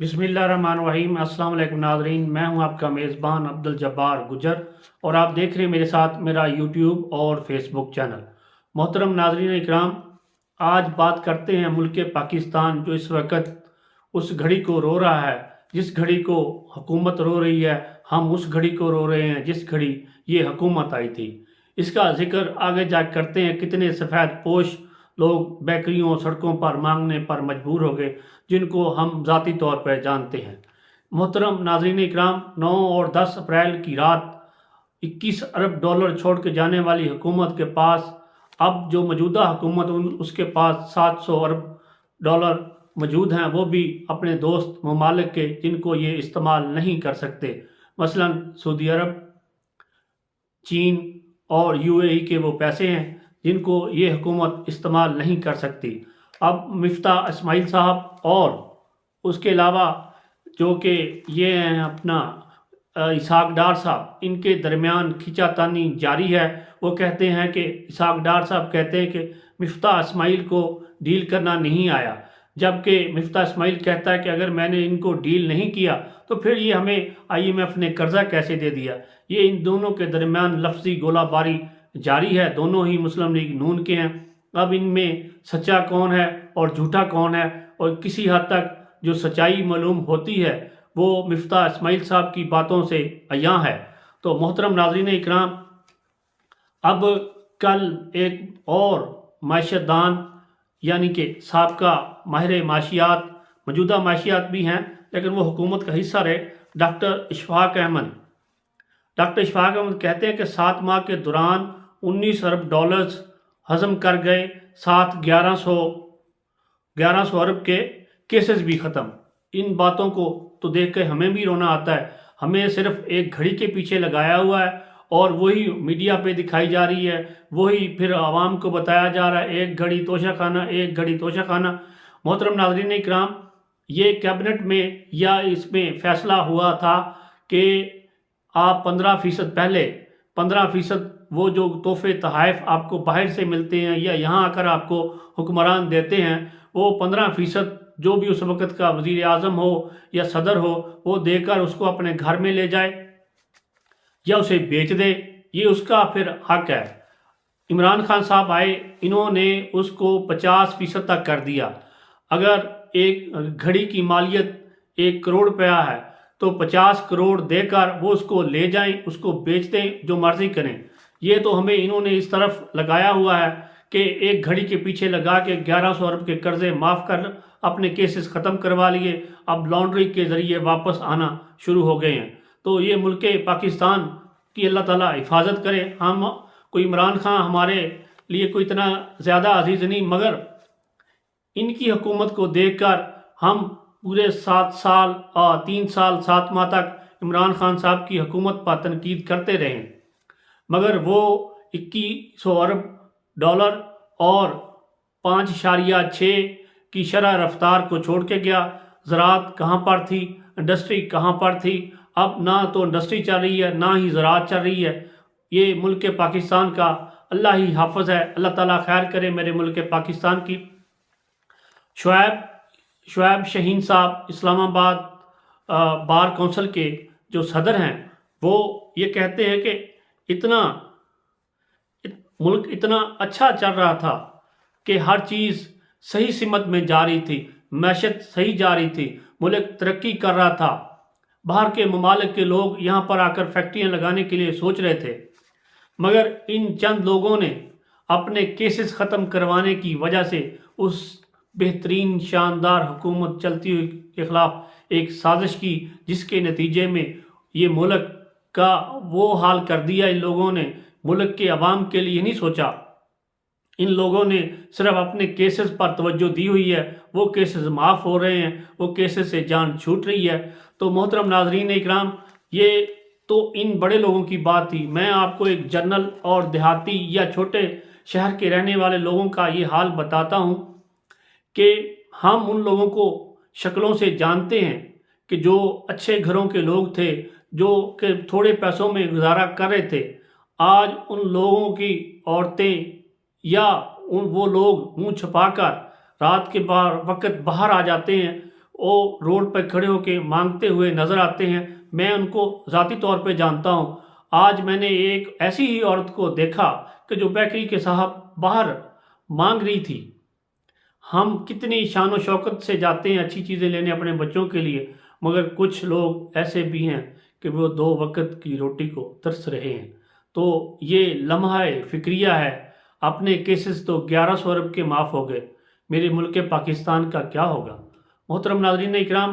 बिस्मिल्लाहिर्रहमानिर्रहीम। अस्सलाम वालेकुम नाज़रीन, मैं हूं आपका मेज़बान अब्दुल जब्बार गुजर और आप देख रहे हैं मेरे साथ मेरा यूट्यूब और फेसबुक चैनल। मोहतरम नाज़रीन इकराम, आज बात करते हैं मुल्क पाकिस्तान जो इस वक्त उस घड़ी को रो रहा है जिस घड़ी को हुकूमत रो रही है। हम उस घड़ी को रो रहे हैं जिस घड़ी ये हुकूमत आई थी। इसका जिक्र आगे जा करते हैं। कितने सफ़ेद पोश लोग बेकरियों सड़कों पर मांगने पर मजबूर हो गए, जिनको हम ज़ाती तौर पर जानते हैं। मोहतरम नाज़रीन इकराम, 9 और 10 अप्रैल की रात 21 अरब डॉलर छोड़ के जाने वाली हुकूमत के पास अब जो मौजूदा हुकूमत उसके पास 700 अरब डॉलर मौजूद हैं, वो भी अपने दोस्त ममालिक के, जिनको ये इस्तेमाल नहीं कर सकते। मसलन सऊदी अरब, चीन और यूएई के वो पैसे हैं जिनको ये हुकूमत इस्तेमाल नहीं कर सकती। अब मिफ्ता इस्माइल साहब और उसके अलावा जो कि ये हैं अपना इसहाक डार साहब, इनके दरमियान खींचातानी जारी है। वो कहते हैं कि इसहाक डार साहब कहते हैं कि मिफ्ता इस्माइल को डील करना नहीं आया, जबकि मिफ्ता इस्माइल कहता है कि अगर मैंने इनको डील नहीं किया तो फिर ये हमें आईएमएफ ने कर्जा कैसे दे दिया। ये इन दोनों के दरमियान लफ्ज़ी गोलाबारी जारी है। दोनों ही मुस्लिम लीग नून के हैं। अब इनमें सच्चा कौन है और झूठा कौन है, और किसी हद तक जो सच्चाई मालूम होती है वो मिफ्ता इस्माइल साहब की बातों से अयां है। तो मोहतरम नाज़रीन इकराम, अब कल एक और माशियतदान यानी कि साबका माहिर माशियात, मौजूदा माशियात भी हैं लेकिन वो हुकूमत का हिस्सा रहे, डॉक्टर इशफाक अहमद कहते हैं कि 7 माह के दौरान 19 अरब डॉलर्स हज़म कर गए, साथ 1100 अरब के केसेस भी ख़त्म। इन बातों को तो देख कर हमें भी रोना आता है। हमें सिर्फ एक घड़ी के पीछे लगाया हुआ है और वही मीडिया पे दिखाई जा रही है, वही फिर आवाम को बताया जा रहा है, एक घड़ी तोशा खाना, एक घड़ी तोशा खाना। मोहतरम नाज़रीन इकराम, ये कैबिनेट में या इसमें फ़ैसला हुआ था कि आप 15% पहले 15% वो जो तोहफे तोहफ़ आपको बाहर से मिलते हैं या यहाँ आकर आपको हुक्मरान देते हैं, वो 15% जो भी उस वक़्त का वज़ीर आज़म हो या सदर हो वो देकर उसको अपने घर में ले जाए या उसे बेच दे, ये उसका फिर हक है। इमरान खान साहब आए, इन्होंने उसको 50% तक कर दिया। अगर एक घड़ी की मालियत 1 करोड़ रुपया है तो 50 करोड़ देकर वो उसको ले जाएं, उसको बेच दें, जो मर्जी करें। ये तो हमें इन्होंने इस तरफ लगाया हुआ है कि एक घड़ी के पीछे लगा के 1100 अरब के कर्जे माफ़ कर अपने केसेस ख़त्म करवा लिए, अब लॉन्ड्री के ज़रिए वापस आना शुरू हो गए हैं। तो ये मुल्क पाकिस्तान की अल्लाह ताला हिफाजत करे। हम कोई इमरान खान हमारे लिए कोई इतना ज़्यादा अजीज़ नहीं, मगर इनकी हुकूमत को देखकर हम पूरे 7 साल और 3 साल 7 माह तक इमरान खान साहब की हुकूमत पर तनकीद करते रहे, मगर वो 2100 अरब डॉलर और 5.6 की शरह रफ्तार को छोड़ के गया। ज़राअत कहाँ पर थी, इंडस्ट्री कहाँ पर थी? अब ना तो इंडस्ट्री चल रही है ना ही ज़राअत चल रही है। ये मुल्क पाकिस्तान का अल्लाह ही हाफ़िज़ है। अल्लाह ताला खैर करे मेरे मुल्क पाकिस्तान की। शुएब शहीन साहब इस्लामाबाद बार कौंसिल के जो सदर हैं, वो ये कहते हैं कि मुल्क इतना अच्छा चल रहा था कि हर चीज़ सही सिमत में जा रही थी, मैशत सही जा रही थी, मुल्क तरक्की कर रहा था। बाहर के ममालिक के लोग यहाँ पर आकर फैक्ट्रियाँ लगाने के लिए सोच रहे थे, मगर इन चंद लोगों ने अपने केसेस ख़त्म करवाने की वजह से उस बेहतरीन शानदार हुकूमत चलती हुई के ख़िलाफ़ एक साजिश की, जिसके नतीजे में ये मुल्क का वो हाल कर दिया। इन लोगों ने मुल्क के अवाम के लिए नहीं सोचा। इन लोगों ने सिर्फ अपने केसेस पर तवज्जो दी हुई है। वो केसेस माफ़ हो रहे हैं, वो केसेस से जान छूट रही है। तो मोहतरम नाज़रीन इकराम, ये तो इन बड़े लोगों की बात थी। मैं आपको एक जनरल और देहाती या छोटे शहर के रहने वाले लोगों का ये हाल बताता हूँ कि हम उन लोगों को शक्लों से जानते हैं कि जो अच्छे घरों के लोग थे, जो कि थोड़े पैसों में गुजारा कर रहे थे। आज उन लोगों की औरतें या वो लोग मुंह छुपाकर रात के वक्त बाहर आ जाते हैं। وہ روڈ پہ کھڑے ہو کے مانگتے ہوئے نظر آتے ہیں. میں ان کو ذاتی طور پہ جانتا ہوں. آج میں نے ایک ایسی ہی عورت کو دیکھا کہ جو بیکری کے صاحب باہر مانگ رہی تھی. ہم کتنی شان و شوکت سے جاتے ہیں اچھی چیزیں لینے اپنے بچوں کے لیے، مگر کچھ لوگ ایسے بھی ہیں کہ وہ 2 وقت کی روٹی کو ترس رہے ہیں. تو یہ لمحہ فکریہ ہے. اپنے کیسز تو 1100 ارب کے معاف ہو گئے، میرے ملک پاکستان کا کیا ہوگا؟ محترم ناظرین اکرام،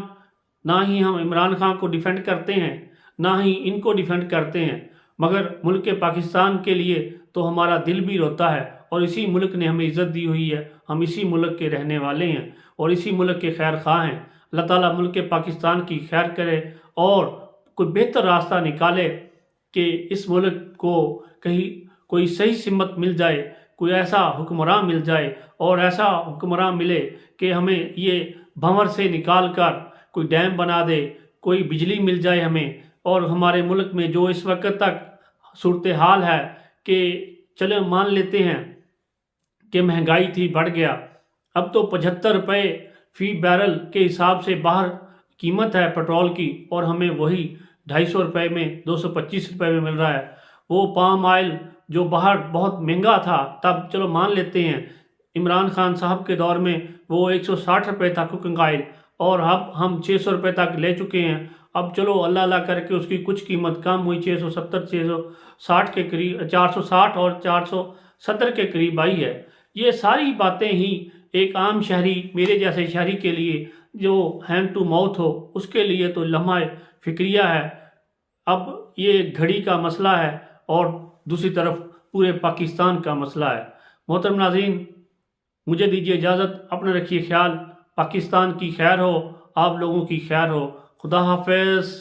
نہ ہی ہم عمران خان کو ڈیفینڈ کرتے ہیں، نہ ہی ان کو ڈیفینڈ کرتے ہیں، مگر ملک پاکستان کے لیے تو ہمارا دل بھی روتا ہے، اور اسی ملک نے ہمیں عزت دی ہوئی ہے. ہم اسی ملک کے رہنے والے ہیں اور اسی ملک کے خیر خواہ ہیں. اللہ تعالیٰ ملک پاکستان کی خیر کرے اور کوئی بہتر راستہ نکالے کہ اس ملک کو کہیں کوئی صحیح سمت مل جائے، کوئی ایسا حکمراں مل جائے، اور ایسا حکمراں ملے کہ ہمیں یہ بھنور سے نکال کر کوئی ڈیم بنا دے، کوئی بجلی مل جائے ہمیں. اور ہمارے ملک میں جو اس وقت تک صورتحال ہے کہ چلے مان لیتے ہیں کہ مہنگائی تھی، بڑھ گیا، اب تو 75 روپے فی بیرل کے حساب سے باہر قیمت ہے پیٹرول کی، اور ہمیں وہی 250 روپے میں 225 روپے میں مل رہا ہے. وہ پام آئل جو باہر بہت مہنگا تھا تب چلو مان لیتے ہیں، عمران خان صاحب کے دور میں وہ 160 روپے تھا کوکنگ آئل، اور اب ہم 600 روپے تک لے چکے ہیں. اب چلو اللہ اللہ کر کے اس کی کچھ قیمت کم ہوئی، 670 660 کے قریب، 460 اور 470 کے قریب آئی ہے. یہ ساری باتیں ہی ایک عام شہری، میرے جیسے شہری کے لیے جو ہینڈ ٹو ماؤتھ ہو، اس کے لیے تو لمحہ فکریہ ہے. اب یہ گھڑی کا مسئلہ ہے اور دوسری طرف پورے پاکستان کا مسئلہ ہے. محترم ناظرین، مجھے دیجیے اجازت، اپنا رکھیے خیال. پاکستان کی خیر ہو، آپ لوگوں کی خیر ہو. خدا حافظ.